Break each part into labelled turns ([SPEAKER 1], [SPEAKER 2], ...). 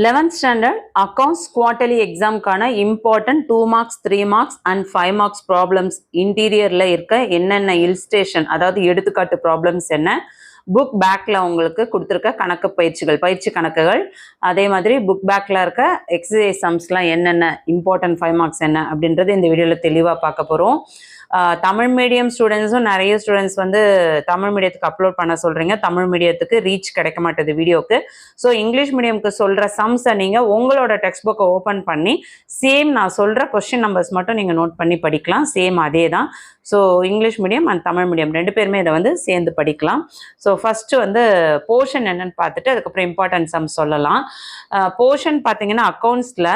[SPEAKER 1] 11th standard accounts quarterly exam கான important 2 marks 3 marks and 5 marks problems interiorல இருக்க என்னென்ன illustration அதாவது எடுத்துக்காட்டு problems என்ன புக் பேக்ல உங்களுக்கு கொடுத்துருக்க கணக்கு பயிற்சி கணக்குகள் அதே மாதிரி புக் பேக்ல இருக்க எக்ஸசைஸ் சம்ஸ்லாம் என்னென்ன இம்பார்ட்டன்ட் 5 மார்க்ஸ் என்ன அப்படின்றது இந்த வீடியோவில் தெளிவாக பார்க்க போகிறோம். தமிழ் மீடியம் ஸ்டூடெண்ட்ஸும் நிறைய ஸ்டூடெண்ட்ஸ் வந்து தமிழ் மீடியத்துக்கு அப்லோட் பண்ண சொல்கிறீங்க. தமிழ் மீடியத்துக்கு ரீச் கிடைக்க மாட்டேது வீடியோக்கு. ஸோ இங்கிலீஷ் மீடியமுக்கு சொல்கிற சம்ஸை நீங்கள் உங்களோட டெக்ஸ்ட் புக்கை ஓப்பன் பண்ணி சேம் நான் சொல்கிற கொஸ்டின் நம்பர்ஸ் மட்டும் நீங்கள் நோட் பண்ணி படிக்கலாம். சேம் அதே தான். So English medium and Tamil medium ரெண்டு பேருமே இதை வந்து சேர்ந்து படிக்கலாம். ஸோ ஃபஸ்ட்டு வந்து போர்ஷன் என்னன்னு பார்த்துட்டு அதுக்கப்புறம் இம்பார்ட்டன்ட் சம் சொல்லலாம். போர்ஷன் பார்த்தீங்கன்னா அக்கௌண்ட்ஸில்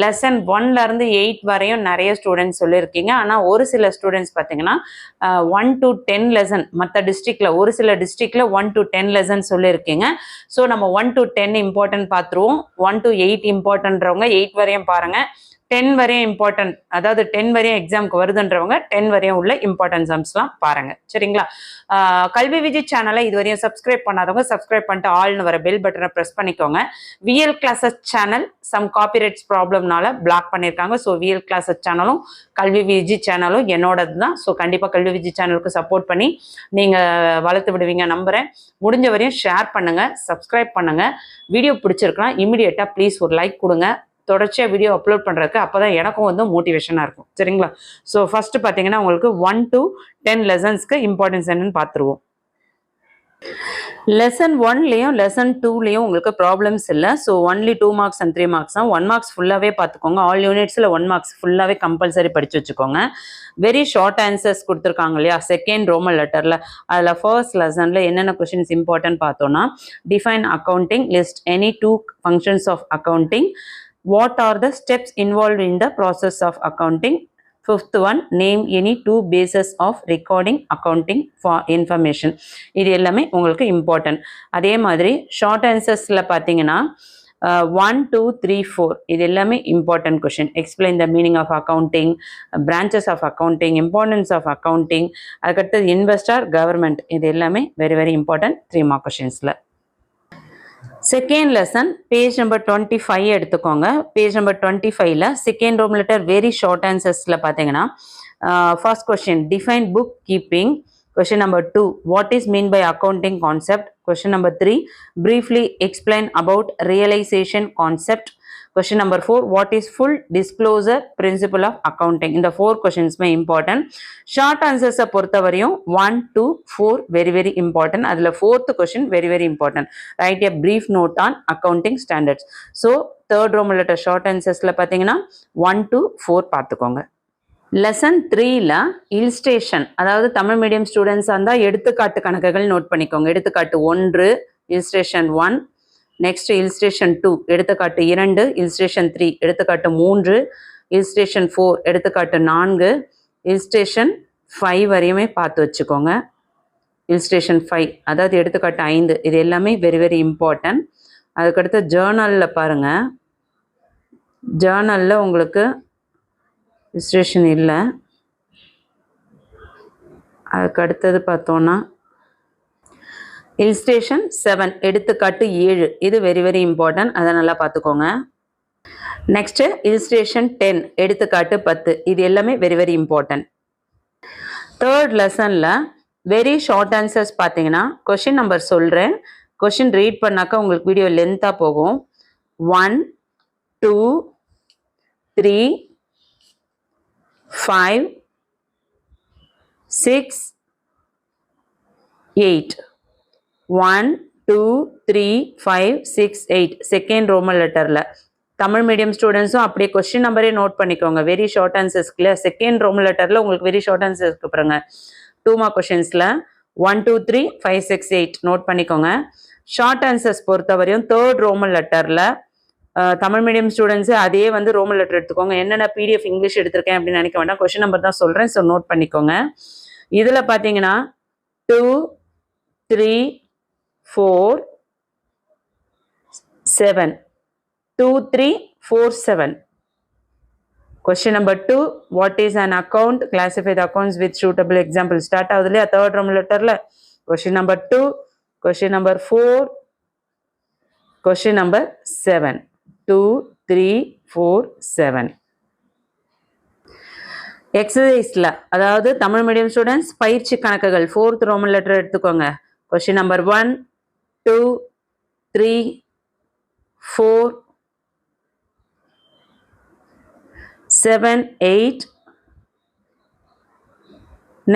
[SPEAKER 1] லெசன் 1லேருந்து 8 வரையும் நிறைய ஸ்டூடெண்ட்ஸ் சொல்லியிருக்கீங்க. ஆனால் ஒரு சில ஸ்டூடெண்ட்ஸ் பார்த்தீங்கன்னா 1 to 10 லெசன் மற்ற டிஸ்ட்ரிக்டில் ஒரு சில டிஸ்ட்ரிக்டில் 1 to 10 லெசன் சொல்லியிருக்கீங்க. ஸோ நம்ம 1 to 10 இம்பார்ட்டன்ட் பார்த்துருவோம். 1 to 8 இம்பார்ட்டன்றவங்க 8 வரையும் பாருங்கள். 10 வரையும் இம்பார்ட்டன்ட் அதாவது 10 வரையும் எக்ஸாமுக்கு வருதுன்றவங்க 10 வரையும் உள்ள இம்பார்ட்டன்ட் சம்ஸ்லாம் பாருங்க. சரிங்களா? கல்வி விஜி சேனலை இது வரையும் சப்ஸ்கிரைப் பண்ணாதவங்க சப்ஸ்கிரைப் பண்ணிட்டு ஆல்னு வர பெல் பட்டனை ப்ரெஸ் பண்ணிக்கோங்க. VL classes channel some copyrights ப்ராப்ளம்னால பிளாக் பண்ணியிருக்காங்க. ஸோ விஎல் கிளாஸஸ் சேனலும் கல்வி விஜி சேனலும் என்னோடது தான். ஸோ கண்டிப்பாக கல்வி விஜி சேனலுக்கு சப்போர்ட் பண்ணி நீங்கள் வளர்த்து விடுவீங்க நம்புகிறேன். முடிஞ்ச வரையும் ஷேர் பண்ணுங்கள், சப்ஸ்கிரைப் பண்ணுங்கள். வீடியோ பிடிச்சிருக்கலாம் இமீடியட்டாக ப்ளீஸ் ஒரு லைக் கொடுங்க. தொடர்ச்சியாக வீடியோ அப்லோட் பண்ணுறதுக்கு அப்போ தான் எனக்கும் வந்து மோட்டிவேஷனாக இருக்கும். சரிங்களா? ஸோ ஃபஸ்ட்டு பார்த்தீங்கன்னா உங்களுக்கு 1 to 10 லெசன்ஸ்க்கு இம்பார்ட்டன்ஸ் என்னன்னு பார்த்துருவோம். லெசன் 1லேயும் லெசன் 2லேயும் உங்களுக்கு ப்ராப்ளம்ஸ் இல்லை. So only 2 marks and 3 marks தான். 1 மார்க்ஸ் ஃபுல்லாகவே பார்த்துக்கோங்க. ஆல் யூனிட்ஸில் 1 மார்க்ஸ் ஃபுல்லாகவே கம்பல்சரி படித்து வச்சுக்கோங்க. வெரி ஷார்ட் ஆன்சர்ஸ் கொடுத்துருக்காங்க இல்லையா செகண்ட் ரோமன் லெட்டரில். அதில் ஃபர்ஸ்ட் லெசனில் என்னென்ன கொஷின்ஸ் இம்பார்ட்டன்ட் பார்த்தோன்னா define accounting, list any 2 functions of accounting, what are the steps involved in the process of accounting. Fifth one, name any 2 bases of recording accounting for information. இது எல்லாமே உங்களுக்கு important. அதே மாதிரி short ஆன்சர்ஸில் பார்த்தீங்கன்னா 1 2 3 4 இது எல்லாமே important question. Explain the meaning of accounting, branches of accounting, importance of accounting, அதுக்கடுத்தது இன்வெஸ்டர், கவர்மெண்ட், இது எல்லாமே வெரி வெரி இம்பார்ட்டன்ட் 3 மார்க் கொஷின்ஸில். செகண்ட் லெசன் பேஜ் நம்பர் 25 எடுத்துக்கோங்க. பேஜ் நம்பர் 25ல் second Roman letter very short ஆன்சர்ஸில் பார்த்தீங்கன்னா first question define bookkeeping. Question number 2, what is mean by accounting concept? Question number 3, briefly explain about realization concept. Question number 4, what is full disclosure principle of accounting? இந்த 4 questions may important. Short answers பொறுத்த வரையும் 1 to 4 very very important. அதில் 4th question very very important. Write a brief note on accounting standards. So third Roman letter short answersல பார்த்தீங்கன்னா 1 to 4 பார்த்துக்கோங்க. Lesson 3ல இல்ஸ்ட்ரேஷன் அதாவது Tamil medium ஸ்டூடெண்ட்ஸாக இருந்தால் எடுத்துக்காட்டு கணக்குகள் நோட் பண்ணிக்கோங்க. எடுத்துக்காட்டு 1 இல்ஸ்ட்ரேஷன் 1, நெக்ஸ்ட் இல்ஸ்ட்ரேஷன் 2 எடுத்துக்காட்டு 2, இல்ஸ்ட்ரேஷன் 3 எடுத்துக்காட்டு 3, இல்ஸ்ட்ரேஷன் 4 எடுத்துக்காட்டு 4, இல்ஸ்ட்ரேஷன் 5 வரையுமே பார்த்து வச்சுக்கோங்க. இல்ஸ்ட்ரேஷன் 5 அதாவது எடுத்துக்காட்டு 5 இது எல்லாமே வெரி வெரி இம்பார்ட்டன்ட். அதுக்கடுத்து ஜேர்னலில் பாருங்கள். ஜேர்னலில் உங்களுக்கு இல்ஸ்ட்ரேஷன் இல்லை. அதுக்கு அடுத்தது பார்த்தோன்னா இல்ஸ்ட்ரேஷன் 7 எடுத்துக்காட்டு 7 இது வெரி வெரி இம்பார்ட்டன்ட், அதை நல்லா பார்த்துக்கோங்க. நெக்ஸ்ட்டு இல்ஸ்ட்ரேஷன் 10 எடுத்துக்காட்டு 10 இது எல்லாமே வெரி வெரி இம்பார்ட்டன்ட். தேர்ட் லெசனில் வெரி ஷார்ட் ஆன்சர்ஸ் பார்த்தீங்கன்னா கொஷின் நம்பர் சொல்கிறேன். கொஷின் ரீட் பண்ணாக்கா உங்களுக்கு வீடியோ லென்த்தாக போகும். 1 2 3 5 6 8 1 2 3 5 6 8 செகண்ட் ரோமன் லெட்டரில். தமிழ் மீடியம் ஸ்டூடெண்ட்ஸும் அப்படியே கொஸ்டின் நம்பரே நோட் பண்ணிக்கோங்க. வெரி ஷார்ட் ஆன்சர்ஸ்க்குல செகண்ட் ரோமன் லெட்டரில் உங்களுக்கு வெரி ஷார்ட் ஆன்சர்ஸ்க்கு பாருங்க 2 மார்க் கொஷின்ஸில் 1 2 3 5 6 8 நோட் பண்ணிக்கோங்க. ஷார்ட் ஆன்சர்ஸ் பொறுத்தவரையும் தேர்ட் ரோமன் லெட்டரில் தமிழ் மீடியம் ஸ்டூடெண்ட்ஸு அதே வந்து ரோமன் லெட்டர் எடுத்துக்கோங்க. என்னென்ன பிடிஎஃப் இங்கிலீஷ் எடுத்திருக்கேன் அப்படின்னு நினைக்க வேண்டாம், கொஸ்டின் நம்பர் தான் சொல்கிறேன். ஸோ நோட் பண்ணிக்கோங்க. இதில் பார்த்தீங்கன்னா 2 3 4 7 2 3 4 7. Question number 2, what is an account? Classify the accounts with suitable example. Start ஆகுதுலையா தேர்ட் ரோமன் லெட்டரில். Question number 2, question number 4, question number 7. 2 3 4 7. எக்ஸசைஸில் அதாவது தமிழ் மீடியம் ஸ்டூடெண்ட்ஸ் பயிற்சி கணக்குகள் 4th ரோமன் லெட்டர் எடுத்துக்கோங்க. Question number 1 2 3 4 7 8.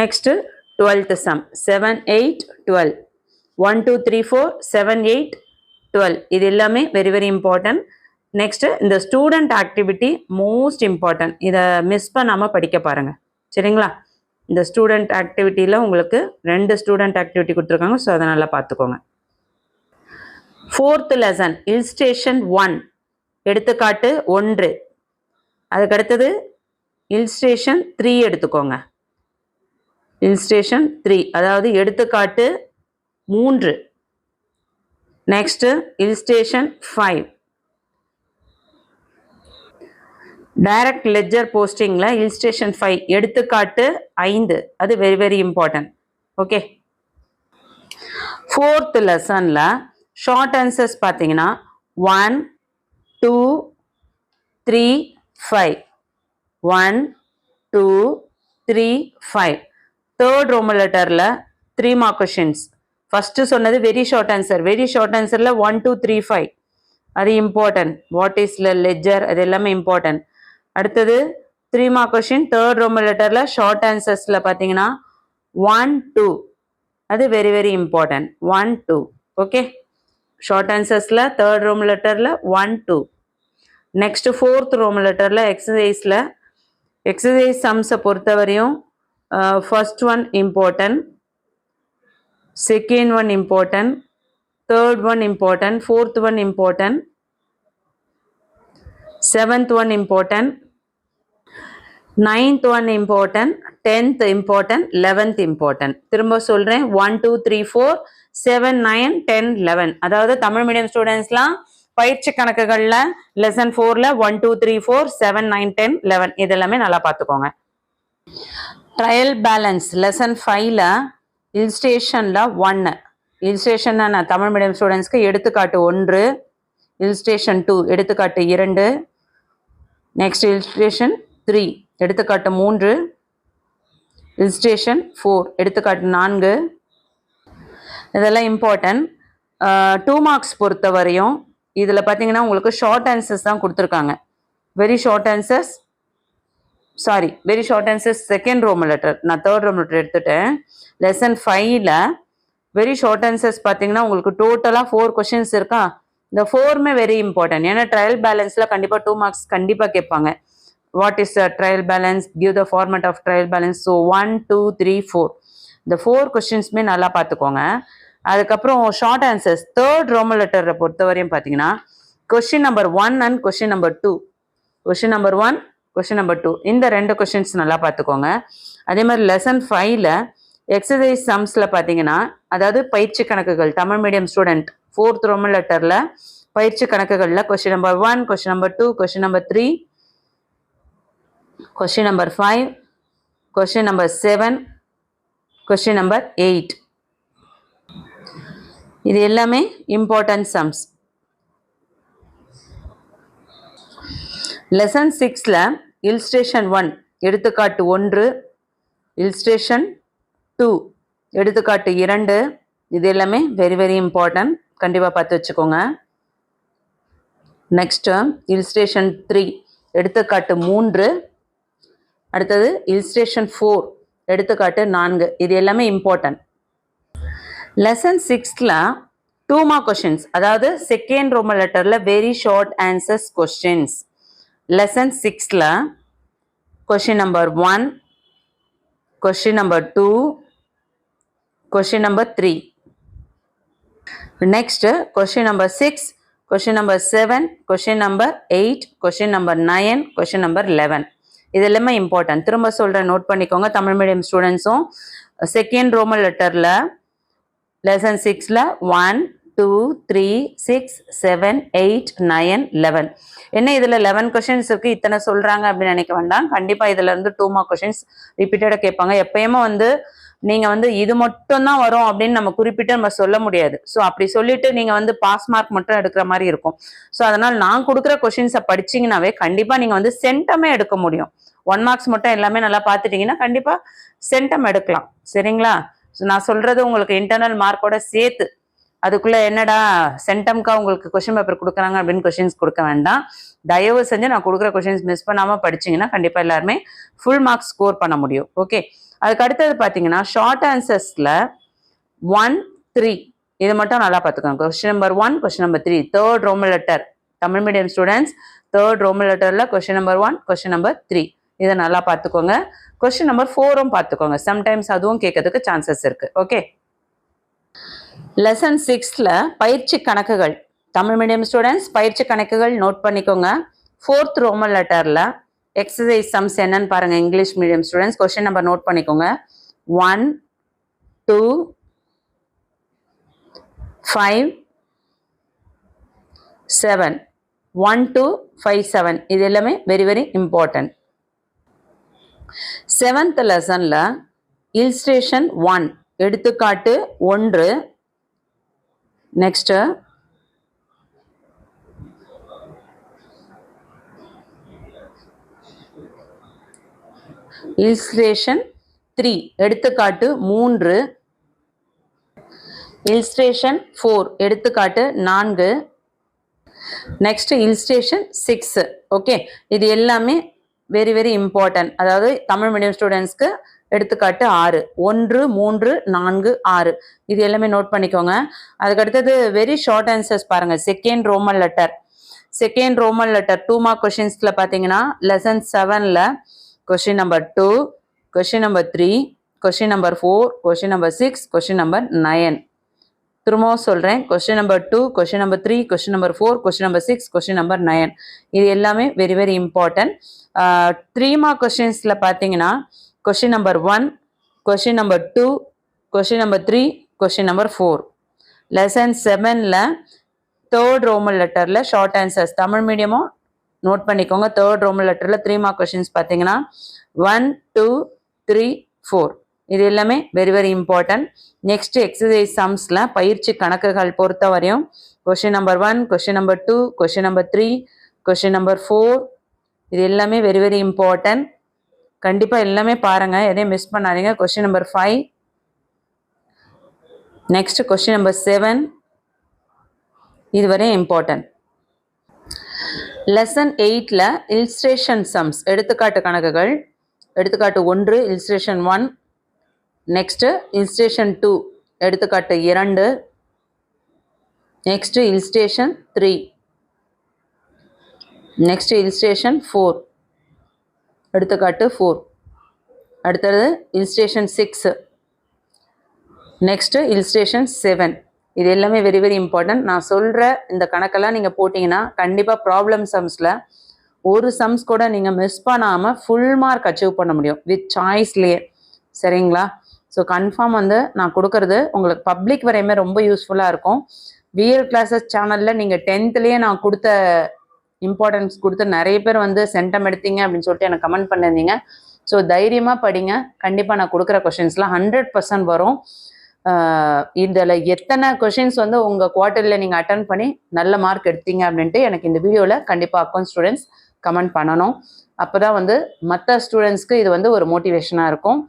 [SPEAKER 1] next 12th sum 7 8 12 1 2 3 4 7 8 12. இது எல்லாமே very very important. Next இந்த student activity most important. இதை மிஸ் பண்ணாமல் படிக்க பாருங்கள், சரிங்களா? இந்த ஸ்டூடெண்ட் ஆக்டிவிட்டியில் உங்களுக்கு 2 ஸ்டூடெண்ட் ஆக்டிவிட்டி கொடுத்துருக்காங்க, ஸோ அதை நல்லா பார்த்துக்கோங்க. 4th லெசன் இல்ஸ்ட்ரேஷன் 1 எடுத்துக்காட்டு 1. அதுக்கடுத்தது இல்ஸ்ட்ரேஷன் 3 எடுத்துக்கோங்க. இல்ஸ்ட்ரேஷன் 3 அதாவது எடுத்துக்காட்டு 3. நெக்ஸ்ட் இல்ஸ்ட்ரேஷன் 5. டைரக்ட் லெட்ஜர் போஸ்டிங்கில் இல்ஸ்ட்ரேஷன் 5 எடுத்துக்காட்டு 5. அது very very important. Okay. 4th லெசனில் ஷார்ட் ஆன்சர்ஸ் பார்த்தீங்கன்னா 1 2 3 5. 1 2 3 5. 3rd ரோமன் லெட்டரில் 3 மார்க் கொஷின்ஸ். ஃபஸ்ட்டு சொன்னது very short answer. Very short ஆன்சரில் 1 2 3 5 அது இம்பார்ட்டன்ட். வாட் இஸ் லெட்ஜர் அது எல்லாமே இம்பார்ட்டன்ட். அடுத்தது 3 மார்க் கொஷின் 3rd ரோமன் லெட்டரில் ஷார்ட் ஆன்சர்ஸில் பார்த்தீங்கன்னா 1 2 அது very very important. 1 2. Okay. Short ஆன்சர்ஸில் 3rd ரோமன் லெட்டரில் 1 2. நெக்ஸ்ட் 4th ரோமன் லெட்டரில் எக்ஸசைஸ் சம்ஸை பொறுத்தவரையும் first one important, second one important, third one important, 4th one important, 7th one important, 9th one important, 10th important, 11th important. திரும்ப சொல்கிறேன், 1 2 3 4 7 9 10 11. அதாவது Tamil medium ஸ்டூடெண்ட்ஸ்லாம் பயிற்சி கணக்குகளில் லெசன் 4ல் 1 2 3 4 7 9 10 11 இதெல்லாமே நல்லா பார்த்துக்கோங்க. ட்ரையல் பேலன்ஸ் லெசன் 5ல் இல்ஸ்ட்ரேஷனில் 1. இல்ஸ்ட்ரேஷன் நான் தமிழ் மீடியம் ஸ்டூடெண்ட்ஸ்க்கு எடுத்துக்காட்டு 1, இல்ஸ்ட்ரேஷன் 2 எடுத்துக்காட்டு 2, நெக்ஸ்ட் இல்ஸ்ட்ரேஷன் 3 எடுத்துக்காட்டு 3, இல்ஸ்ட்ரேஷன் 4 எடுத்துக்காட்டு 4. இதெல்லாம் இம்பார்ட்டன்ட். 2 மார்க்ஸ் பொறுத்த வரையும் இதில் பார்த்தீங்கன்னா உங்களுக்கு ஷார்ட் ஆன்சர்ஸ் தான் கொடுத்துருக்காங்க. Very short answers second Roman letter. நான் 3rd ரோமன் லெட்டர் எடுத்துட்டேன். லெசன் 5ல் வெரி ஷார்ட் ஆன்சர்ஸ் பார்த்தீங்கன்னா உங்களுக்கு டோட்டலாக 4 கொஷின்ஸ் இருக்கா. இந்த 4மே வெரி இம்பார்ட்டன்ட். ஏன்னா ட்ரையல் பேலன்ஸில் கண்டிப்பாக 2 மார்க்ஸ் கண்டிப்பாக கேட்பாங்க. What is trial balance, give the format of trial balance. So 1 2 3 4 இந்த 4 கொஷின்ஸுமே நல்லா பார்த்துக்கோங்க. அதுக்கப்புறம் ஷார்ட் ஆன்சர்ஸ் 3rd ரோமன் லெட்டரை பொறுத்தவரையும் பார்த்தீங்கன்னா question number 1 and question number 2. Question number 1 question number 2 இந்த 2 கொஷின்ஸ் நல்லா பார்த்துக்கோங்க. அதே மாதிரி லெசன் 5ல் எக்ஸசைஸ் சம்ஸில் பார்த்தீங்கன்னா அதாவது பயிற்சி கணக்குகள் Tamil medium student 4th Roman லெட்டரில் பயிற்சி கணக்குகளில் question number 1 question number 2 question number 3 question number 5 question number 7 question number 8 இது எல்லாமே இம்பார்ட்டன்ட் சம்ஸ். லெசன் 6ல் இல்ஸ்ட்ரேஷன் 1 எடுத்துக்காட்டு 1, இல்ஸ்ட்ரேஷன் 2 எடுத்துக்காட்டு 2 இது எல்லாமே வெரி வெரி இம்பார்ட்டன்ட். கண்டிப்பாக பார்த்து வச்சுக்கோங்க. நெக்ஸ்ட்டு இல்ஸ்ட்ரேஷன் 3 எடுத்துக்காட்டு 3, அடுத்தது இல்ஸ்ட்ரேஷன் 4 எடுத்துக்காட்டு 4 இது எல்லாமே இம்பார்ட்டன்ட். லெசன் 6ல் 2 மார்க் கொஷின்ஸ் அதாவது செகண்ட் ரோமன் லெட்டரில் very short answers questions. Lesson 6ல் question number 1 question number 2 question number 3. Next question number 6 question number 7 question number 8 question number 9 question number 11 இது எல்லாமே இம்பார்ட்டன்ட். திரும்ப சொல்கிறேன், நோட் பண்ணிக்கோங்க. தமிழ் மீடியம் ஸ்டூடெண்ட்ஸும் செகண்ட் ரோமன் லெட்டரில் லெசன் 6ல் 1 2 3 6 7 8 9 11 என்ன இதில் 11 கொஷின்ஸ் இருக்குது. இத்தனை சொல்கிறாங்க அப்படின்னு நினைக்க வேண்டாம். கண்டிப்பாக இதில் இருந்து 2 மார்க் கொஷின்ஸ் ரிப்பீட்டடாக கேட்பாங்க. எப்பயுமே வந்து நீங்கள் வந்து இது மட்டும் தான் வரும் அப்படின்னு நம்ம குறிப்பிட்டு நம்ம சொல்ல முடியாது. ஸோ அப்படி சொல்லிட்டு நீங்கள் வந்து பாஸ் மார்க் மட்டும் எடுக்கிற மாதிரி இருக்கும். ஸோ அதனால் நான் கொடுக்குற கொஷின்ஸை படிச்சிங்கனாவே கண்டிப்பாக நீங்கள் வந்து சென்டமே எடுக்க முடியும். 1 மார்க்ஸ் மட்டும் எல்லாமே நல்லா பார்த்துட்டீங்கன்னா கண்டிப்பாக சென்டம் எடுக்கலாம். சரிங்களா? ஸோ நான் சொல்கிறது உங்களுக்கு இன்டர்னல் மார்க்கோட சேர்த்து, அதுக்குள்ளே என்னடா சென்டம்க்கா உங்களுக்கு கொஷின் பேப்பர் கொடுக்குறாங்க அப்படின்னு கொஷின்ஸ் கொடுக்க வேண்டாம். தயவு செஞ்சு நான் கொடுக்குற கொஷின்ஸ் மிஸ் பண்ணாமல் படிச்சிங்கன்னா கண்டிப்பாக எல்லாருமே ஃபுல் மார்க்ஸ் ஸ்கோர் பண்ண முடியும். ஓகே, அதுக்கு அடுத்தது பார்த்தீங்கன்னா ஷார்ட் ஆன்சர்ஸில் 1, 3 இது மட்டும் நல்லா பார்த்துக்கோங்க. Question number 1, question number 3, third Roman letter. Tamil medium students third Roman லெட்டரில் கொஸ்டின் நம்பர் 1, கொஸ்டின் நம்பர் 3 இதை நல்லா பார்த்துக்கோங்க. கொஸ்டின் நம்பர் 4ம் பார்த்துக்கோங்க. சம்டைம்ஸ் அதுவும் கேட்கறதுக்கு சான்சஸ் இருக்கு. ஓகே, லெசன் 6ல பயிற்சி கணக்குகள். தமிழ் மீடியம் ஸ்டூடெண்ட்ஸ் பயிற்சி கணக்குகள் நோட் பண்ணிக்கோங்க. 4th ரோமன் லெட்டரில் எக்ஸசைஸ் சம்ஸ் என்னன்னு பாருங்க. English medium students question number note பண்ணிக்கோங்க. 1, 2, 5, 7. 1, 2, 5, 7 இது எல்லாமே வெரி வெரி இம்பார்ட்டன்ட். 7th லெசன்ல இல்ஸ்ட்ரேஷன் 1 எடுத்துக்காட்டு 1. நெக்ஸ்ட் இல்ஸ்ட்ரேஷன் 3 எடுத்துக்காட்டு 3. இல்ஸ்ட்ரேஷன் 4 எடுத்துக்காட்டு 4. நெக்ஸ்ட் இல்ஸ்ட்ரேஷன் 6. ஓகே, இது எல்லாமே வெரி வெரி இம்பார்ட்டன்ட். அதாவது தமிழ் மீடியம் ஸ்டூடெண்ட்ஸ்க்கு எடுத்துக்காட்டு 6, 1, 3, 4, 6 இது எல்லாமே நோட் பண்ணிக்கோங்க. அதுக்கடுத்தது வெரி ஷார்ட் ஆன்சர்ஸ் பாருங்க. செகண்ட் ரோமன் லெட்டர் 2 மார்க் கொஷின்ஸ்ல பார்த்தீங்கன்னா லெசன் 7ல question number 2, question number 3, question number 4, question number 6, question number 9. திரும்பவும் சொல்கிறேன். Question number 2, question number 3, question number 4, question number 6, question number 9 இது எல்லாமே வெரி வெரி இம்பார்ட்டன்ட். 3 மார்க் கொஸ்டின்ஸில் பார்த்தீங்கன்னா question number 1, question number 2, question number 3, question number 4. Lesson 7ல third Roman லெட்டரில் short answers Tamil மீடியமும் note பண்ணிக்கோங்க. Third Roman லெட்டரில் 3 mark questions பார்த்தீங்கன்னா 1, 2, 3, 4 இது எல்லாமே very very important. Next exercise சம்ஸில் பயிற்சி கணக்குகள் பொறுத்த வரையும் question number 1, question number 2, question number 3, question number 4 இது எல்லாமே வெரி வெரி இம்பார்ட்டன்ட். கண்டிப்பாக எல்லாமே பாருங்கள், எதையும் மிஸ் பண்ணாதீங்க. Question number 5, next question number 7 இதுவரை இம்பார்ட்டன்ட். லெசன் 8ல இல்ஸ்ட்ரேஷன் சம்ஸ் எடுத்துக்காட்டு கணக்குகள். எடுத்துக்காட்டு 1 இல்ஸ்ட்ரேஷன் 1, நெக்ஸ்ட் இல்ஸ்ட்ரேஷன் 2 எடுத்துக்காட்டு 2, நெக்ஸ்ட் இல்ஸ்ட்ரேஷன் 3, நெக்ஸ்ட் இல்ஸ்ட்ரேஷன் 4 எடுத்துக்காட்டு 4, அடுத்தது இல்ஸ்ட்ரேஷன் 6, நெக்ஸ்ட் இல்ஸ்ட்ரேஷன் 7 இது எல்லாமே வெரி வெரி இம்பார்ட்டன்ட். நான் சொல்கிற இந்த கணக்கெல்லாம் நீங்கள் போட்டிங்கன்னா கண்டிப்பாக ப்ராப்ளம் சம்ஸில் ஒரு சம்ஸ் கூட நீங்கள் மிஸ் பண்ணாமல் ஃபுல் மார்க் அச்சீவ் பண்ண முடியும் வித் சாய்ஸ்லேயே. சரிங்களா? ஸோ கன்ஃபார்ம் வந்து நான் கொடுக்கறது உங்களுக்கு பப்ளிக் வரையுமே ரொம்ப யூஸ்ஃபுல்லாக இருக்கும். விஎல் கிளாஸஸ் சேனலில் நீங்கள் 10th நான் கொடுத்த இம்பார்ட்டன்ஸ் கொடுத்து நிறைய பேர் வந்து சென்டம் எடுத்தீங்க அப்படின்னு சொல்லிட்டு எனக்கு கமெண்ட் பண்ணியிருந்தீங்க. ஸோ தைரியமாக படிங்க. கண்டிப்பாக நான் கொடுக்குற கொஷின்ஸ்லாம் 100% வரும். இதில் எத்தனை கொஷின்ஸ் வந்து உங்கள் குவார்ட்டரில் நீங்கள் அட்டன் பண்ணி நல்ல மார்க் எடுத்தீங்க அப்படின்ட்டு எனக்கு இந்த வீடியோவில் கண்டிப்பாக அக்கௌண்ட் ஸ்டூடெண்ட்ஸ் கமெண்ட் பண்ணணும். அப்போ தான் வந்து மற்ற ஸ்டூடெண்ட்ஸ்க்கு இது வந்து ஒரு மோட்டிவேஷனாக இருக்கும்.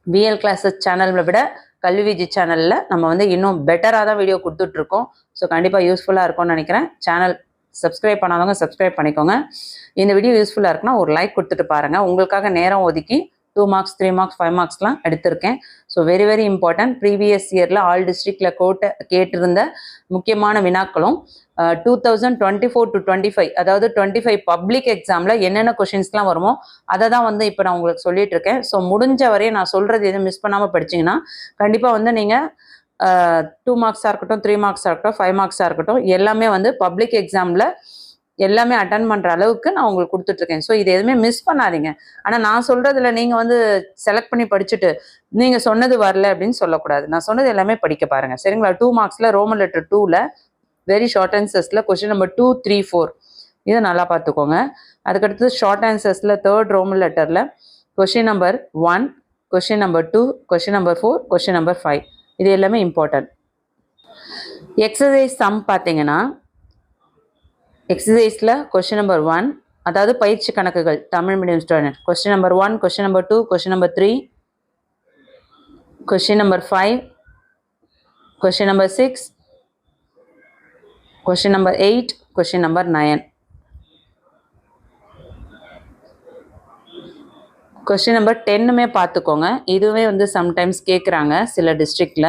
[SPEAKER 1] விஎல் கிளாஸஸ் சேனலை விட கல்வி விஜி சேனலில் நம்ம வந்து இன்னும் பெட்டராக தான் வீடியோ கொடுத்துட்ருக்கோம். ஸோ கண்டிப்பாக யூஸ்ஃபுல்லாக இருக்கும்னு நினைக்கிறேன். சேனல் சப்ஸ்கிரைப் பண்ணாதவங்க சப்ஸ்கிரைப் பண்ணிக்கோங்க. இந்த வீடியோ யூஸ்ஃபுல்லாக இருக்குன்னா ஒரு லைக் கொடுத்துட்டு பாருங்கள். உங்களுக்காக நேரம் ஒதுக்கி 2 மார்க்ஸ் 3 மார்க்ஸ் 5 மார்க்ஸ்லாம் எடுத்திருக்கேன். So very very important. Previous இயரில் ஆல் டிஸ்ட்ரிக்டில் கேட்டிருந்த முக்கியமான வினாக்களும் 2024 to 25 அதாவது 25 பப்ளிக் எக்ஸாமில் என்னென்ன கொஷின்ஸ்லாம் வருமோ அதை தான் வந்து இப்போ நான் உங்களுக்கு சொல்லிட்டு இருக்கேன். ஸோ முடிஞ்ச வரையும் நான் சொல்கிறது எதுவும் மிஸ் பண்ணாமல் படிச்சிங்கன்னா கண்டிப்பாக வந்து நீங்கள் 2 மார்க்ஸாக இருக்கட்டும், 3 மார்க்ஸாக இருக்கட்டும், 5 மார்க்ஸாக இருக்கட்டும் எல்லாமே வந்து பப்ளிக் எக்ஸாமில் எல்லாமே அட்டன் பண்ணுற அளவுக்கு நான் உங்களுக்கு கொடுத்துட்ருக்கேன். ஸோ இது எதுவுமே மிஸ் பண்ணாதீங்க. ஆனால் நான் சொல்கிறதுல நீங்கள் வந்து செலக்ட் பண்ணி படிச்சுட்டு நீங்கள் சொன்னது வரல அப்படின்னு சொல்லக்கூடாது. நான் சொன்னது எல்லாமே படிக்க பாருங்கள். சரிங்களா? 2 மார்க்ஸில் ரோமன் லெட்டர் 2ல் வெரி ஷார்ட் ஆன்சர்ஸில் கொஸ்டின் நம்பர் 2, 3, 4 இதை நல்லா பார்த்துக்கோங்க. அதுக்கடுத்து ஷார்ட் ஆன்சர்ஸில் தேர்ட் ரோமன் லெட்டரில் question number 1, question number 2, question number 4, question number 5. இது எல்லாமே important. எக்ஸசைஸ் சம் பார்த்தீங்கன்னா எக்ஸசைஸில் question number 1, அதாவது பயிற்சி கணக்குகள் Tamil medium student, question number 1, question number 2, question number 3, question number 5, question number 6, question number 8, question number 9. Question number 10மே பார்த்துக்கோங்க. இதுவே வந்து sometimes கேட்குறாங்க சில டிஸ்ட்ரிக்டில்.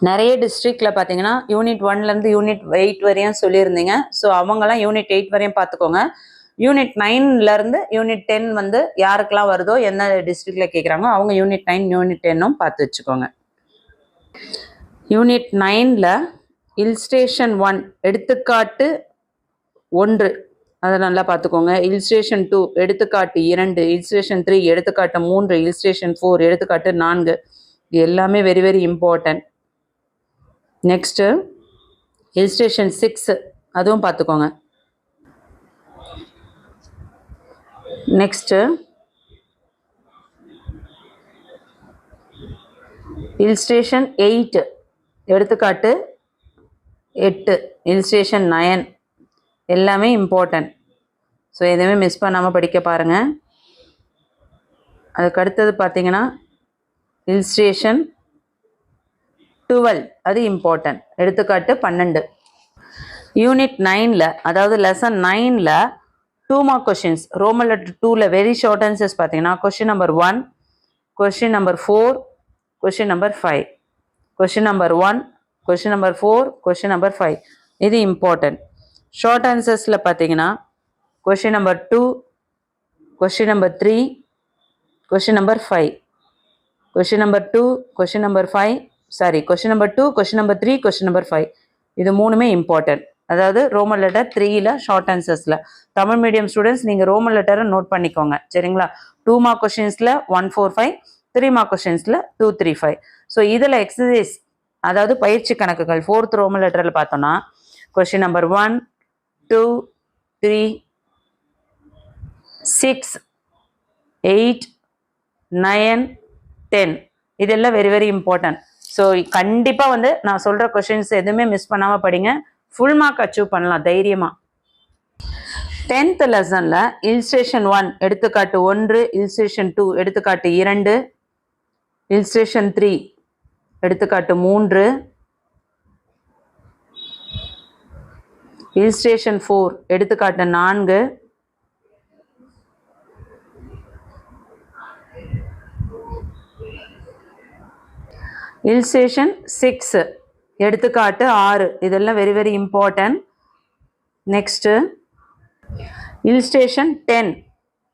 [SPEAKER 1] நிறைய டிஸ்ட்ரிக்டில் பார்த்தீங்கன்னா யூனிட் 1லேருந்து யூனிட் 8 வரையும் சொல்லியிருந்தீங்க. ஸோ அவங்களாம் யூனிட் 8 வரையும் பார்த்துக்கோங்க. யூனிட் 9லேருந்து யூனிட் 10 வந்து யாருக்கெல்லாம் வருதோ என்ன டிஸ்ட்ரிக்டில் கேட்குறாங்களோ அவங்க யூனிட் 9 யூனிட் 10ம் பார்த்து வச்சுக்கோங்க. யூனிட் 9ல் இல்ஸ்ட்ரேஷன் 1 எடுத்துக்காட்டு 1 அதை நல்லா பார்த்துக்கோங்க. இல்ஸ்ட்ரேஷன் 2 எடுத்துக்காட்டு 2, இல்ஸ்ட்ரேஷன் 3 எடுத்துக்காட்டு 3, இல்ஸ்ட்ரேஷன் 4 எடுத்துக்காட்டு 4. இது எல்லாமே வெரி வெரி இம்பார்ட்டன்ட். நெக்ஸ்ட்டு இல்ஸ்ட்ரேஷன் 6 அதுவும் பார்த்துக்கோங்க. நெக்ஸ்ட்டு இல்ஸ்ட்ரேஷன் 8 எடுத்துக்காட்டு 8, இல்ஸ்ட்ரேஷன் 9 எல்லாமே இம்பார்ட்டன்ட். ஸோ எதுவுமே மிஸ் பண்ணாமல் படிக்க பாருங்கள். அதுக்கு அடுத்தது பார்த்தீங்கன்னா இல்ஸ்ட்ரேஷன் 12 அது இம்பார்ட்டன்ட், எடுத்துக்காட்டு 12. யூனிட் 9ல் அதாவது லெசன் 9ல் 2 மார்க் கொஷின்ஸ் ரோமன் லெட்டர் 2ல் வெரி ஷார்ட் ஆன்சர்ஸ் பார்த்தீங்கன்னா question number 1, question number 4, question number 5, question number 1, question number 4, question number 5 இது இம்பார்ட்டன்ட். ஷார்ட் ஆன்சர்ஸில் பார்த்தீங்கன்னா question number 2, question number 3, question number 5, question number 2, question number 5, question number 2, question number 3, question number 5 இது மூணுமே important. அதாவது Roman letter 3ல் short ஆன்சர்ஸில் Tamil medium students நீங்கள் Roman லெட்டரை note பண்ணிக்கோங்க சரிங்களா. 2 மார்க் கொஷின்ஸில் 1, 4, 5, 3 மார்க் கொஷின்ஸில் 2, 3, 5. ஸோ இதில் எக்ஸசைஸ் அதாவது பயிற்சி கணக்குகள் 4th ரோமன் லெட்டரில் பார்த்தோன்னா கொஷின் நம்பர் 1, 2, 3, 6, 8, 9, 10 இதெல்லாம் வெரி வெரி இம்பார்ட்டன்ட். ஸோ கண்டிப்பாக வந்து நான் சொல்கிற கொஷின்ஸ் எதுவுமே மிஸ் பண்ணாமல் படிங்க. ஃபுல் மார்க் அச்சீவ் பண்ணலாம் தைரியமாக. 10th லெசனில் இல்ஸ்ட்ரேஷன் 1 எடுத்துக்காட்டு 1, இல்ஸ்ட்ரேஷன் 2 எடுத்துக்காட்டு 2, இல்ஸ்ட்ரேஷன் 3 எடுத்துக்காட்டு 3, இல்ஸ்ட்ரேஷன் 4 எடுத்துக்காட்டு 4, இல்ஸ்ட்ரேஷன் 6 எடுத்துக்காட்டு 6 இதெல்லாம் வெரி வெரி இம்பார்ட்டன்ட். நெக்ஸ்ட்டு இல்ஸ்ட்ரேஷன் 10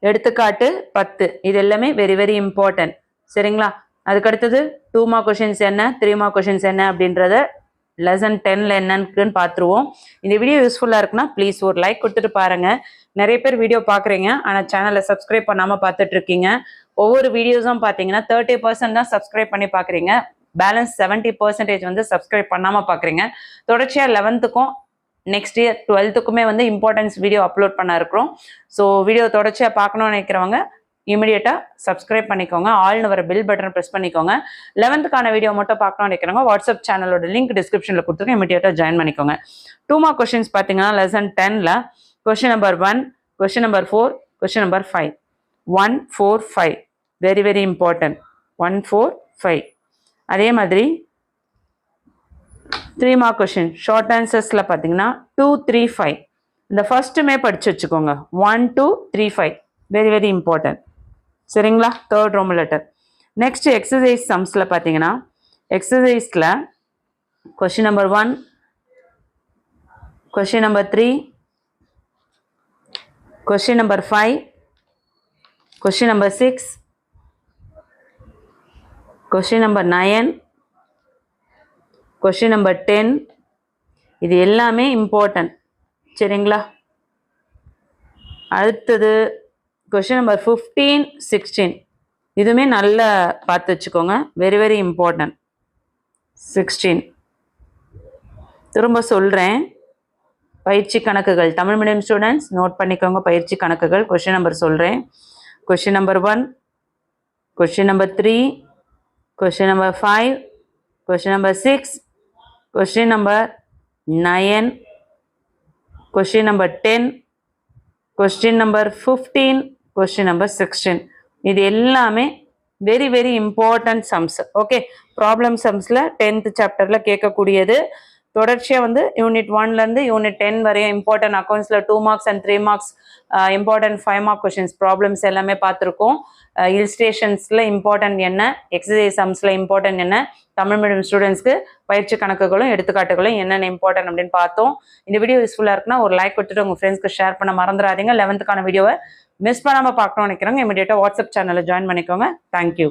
[SPEAKER 1] எடுத்துக்காட்டு 10 இது எல்லாமே வெரி வெரி இம்பார்ட்டன்ட் சரிங்களா. அதுக்கடுத்தது 2 மார்க் கொஷின்ஸ் என்ன, 3 மார்க் கொஷின்ஸ் என்ன அப்படின்றத லெசன் 10ல் என்னன்னு பார்த்துருவோம். இந்த வீடியோ யூஸ்ஃபுல்லாக இருக்குன்னா ப்ளீஸ் ஒரு லைக் கொடுத்துட்டு பாருங்கள். நிறைய பேர் வீடியோ பார்க்குறீங்க ஆனால் சேனலை சப்ஸ்கிரைப் பண்ணாமல் பார்த்துட்ருக்கீங்க. ஒவ்வொரு வீடியோஸும் பார்த்தீங்கன்னா 30% தான் சப்ஸ்கிரைப் பண்ணி பார்க்குறீங்க. பேலன்ஸ் 70% வந்து சப்ஸ்கிரைப் பண்ணாமல் பார்க்குறீங்க. தொடர்ச்சியாக 11th நெக்ஸ்ட் இயர் 12th வந்து இம்பார்ட்டன்ஸ் வீடியோ அப்லோட் பண்ண இருக்கிறோம். ஸோ வீடியோ தொடர்ச்சியாக பார்க்கணும்னு நினைக்கிறவங்க இமீடியட்டாக சப்ஸ்கிரைப் பண்ணிக்கோங்க. ஆல்னு வர பெல் பட்டன் ப்ரெஸ் பண்ணிக்கோங்க. 11th வீடியோ மட்டும் பார்க்கணும்னு நினைக்கிறவங்க வாட்ஸ்அப் சேனலோட லிங்க் டிஸ்கிரிப்ஷனில் கொடுத்துருக்கோம், இமீடியட்டாக ஜாயின் பண்ணிக்கோங்க. 2 மார்க் கொஷின்ஸ் பார்த்தீங்கன்னா லெசன் 10ல் question number 1, question number 4, question number 5 1, 4, 5 very very important 1, 4, 5. அதே மாதிரி 3 மார்க் கொஷின் ஷார்ட் ஆன்சர்ஸில் பார்த்தீங்கன்னா 2, 3, 5 இந்த ஃபர்ஸ்ட்டுமே படித்து வச்சுக்கோங்க. 1, 2, 3, 5 வெரி வெரி இம்பார்ட்டன்ட் சரிங்களா. 3rd Roman letter. Next exercise சம்ஸில் பார்த்தீங்கன்னா எக்ஸசைஸில் question number 1, question number 3, question number 5, question number 6, question number 9, question number 10 இது எல்லாமே இம்பார்ட்டன்ட் சரிங்களா. அடுத்தது கொஷின் நம்பர் 15, 16 இதுவுமே நல்லா பார்த்து வச்சுக்கோங்க, வெரி வெரி இம்பார்ட்டன்ட். 16 திரும்ப சொல்கிறேன், பயிற்சி கணக்குகள் தமிழ் மீடியம் ஸ்டூடெண்ட்ஸ் நோட் பண்ணிக்கோங்க. பயிற்சி கணக்குகள் கொஷின் நம்பர் சொல்கிறேன். Question number 1, Question number 3, question number 5, question number 6, question number 9, question number 10, question number 15, question number 16. இது எல்லாமே very very important sums. Okay, problem சம்ஸில் 10th சாப்டரில் கேட்கக்கூடியது. தொடர்ச்சியாக வந்து யூனிட் 1லேருந்து யூனிட் 10 வரையும் இம்பார்ட்டன்ட் அக்கௌண்ட்ஸில் 2 marks and 3 marks important 5 mark questions problems எல்லாமே பார்த்துருக்கோம். இல்ஸ்ட்ரேஷன்ஸில் இம்பார்ட்டன்ட் என்ன, எக்ஸசைஸ் சம்ஸில் இம்பார்ட்டன்ட் என்ன, தமிழ் மீடியம் ஸ்டூடெண்ட்ஸ்க்கு பயிற்சி கணக்குகளும் எடுத்துக்காட்டுகளும் என்னென்ன இம்பார்ட்டன்ட் அப்படின்னு பார்த்தோம். இந்த வீடியோ யூஸ்ஃபுல்லாக இருக்குன்னா ஒரு லைக் கொடுத்துட்டு உங்கள் ஃப்ரெண்ட்ஸ்க்கு ஷேர் பண்ண மறந்துடாதீங்க. 11th வீடியோவை மிஸ் பண்ணாமல் பார்க்கணும்னு நினைக்கிறவங்க இமீடியட்டாக வாட்ஸ்அப் சேனலில் ஜாயின் பண்ணிக்கோங்க. தேங்க்யூ.